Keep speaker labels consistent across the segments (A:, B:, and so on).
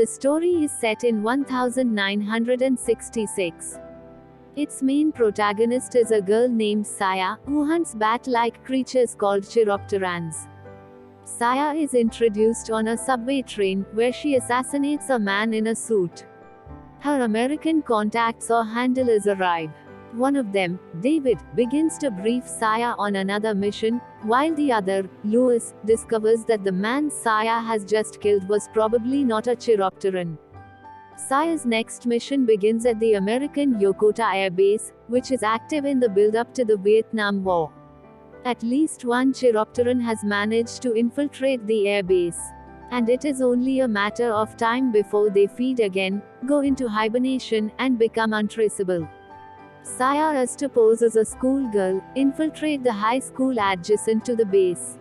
A: The story is set in 1966. Its main protagonist is a girl named Saya, who hunts bat-like creatures called chiropterans. Saya is introduced on a subway train, where she assassinates a man in a suit. Her American contacts or handlers arrive. One of them, David, begins to brief Saya on another mission, while the other, Louis, discovers that the man Saya has just killed was probably not a chiropteran. Saya's next mission begins at the American Yokota Air Base, which is active in the build-up to the Vietnam War. At least one chiropteran has managed to infiltrate the air base. And it is only a matter of time before they feed again, go into hibernation, and become untraceable. Saya is to pose as a schoolgirl, infiltrate the high school adjacent to the base,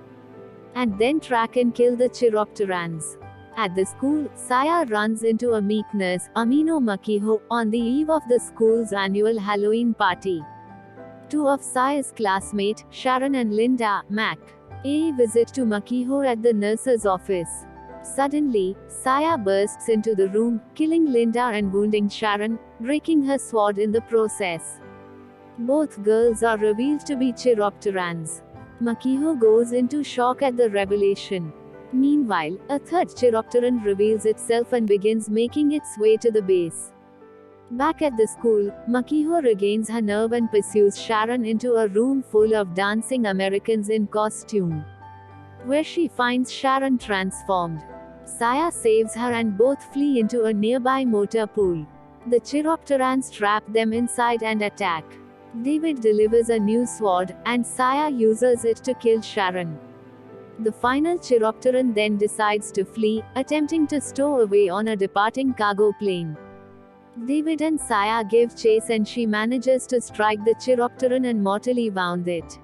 A: and then track and kill the chiropterans. At the school, Saya runs into a meek nurse, Amino Makiho, on the eve of the school's annual Halloween party. Two of Saya's classmates, Sharon and Linda, Mac, a visit to Makiho at the nurse's office. Suddenly, Saya bursts into the room, killing Linda and wounding Sharon, breaking her sword in the process. Both girls are revealed to be chiropterans. Makiho goes into shock at the revelation. Meanwhile, a third chiropteran reveals itself and begins making its way to the base. Back at the school, Makiho regains her nerve and pursues Sharon into a room full of dancing Americans in costume, where she finds Sharon transformed. Saya saves her and both flee into a nearby motor pool. The chiropterans trap them inside and attack. David delivers a new sword, and Saya uses it to kill Sharon. The final chiropteran then decides to flee, attempting to stow away on a departing cargo plane. David and Saya give chase and she manages to strike the chiropteran and mortally wound it.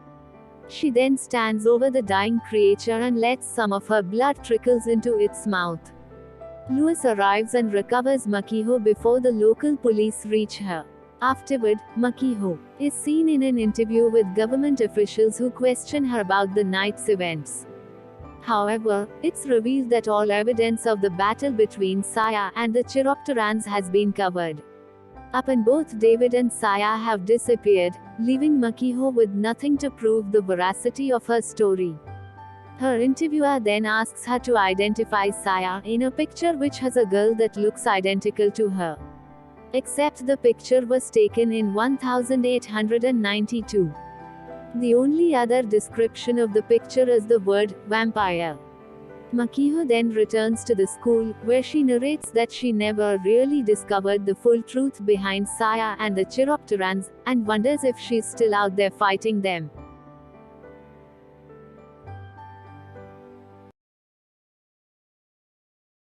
A: She then stands over the dying creature and lets some of her blood trickles into its mouth. Louis arrives and recovers Makiho before the local police reach her. Afterward, Makiho is seen in an interview with government officials who question her about the night's events. However, it's revealed that all evidence of the battle between Saya and the chiropterans has been covered up, and both David and Saya have disappeared, leaving Makiho with nothing to prove the veracity of her story. Her interviewer then asks her to identify Saya in a picture which has a girl that looks identical to her. Except the picture was taken in 1892. The only other description of the picture is the word vampire. Makiho then returns to the school, where she narrates that she never really discovered the full truth behind Saya and the chiropterans, and wonders if she's still out there fighting them.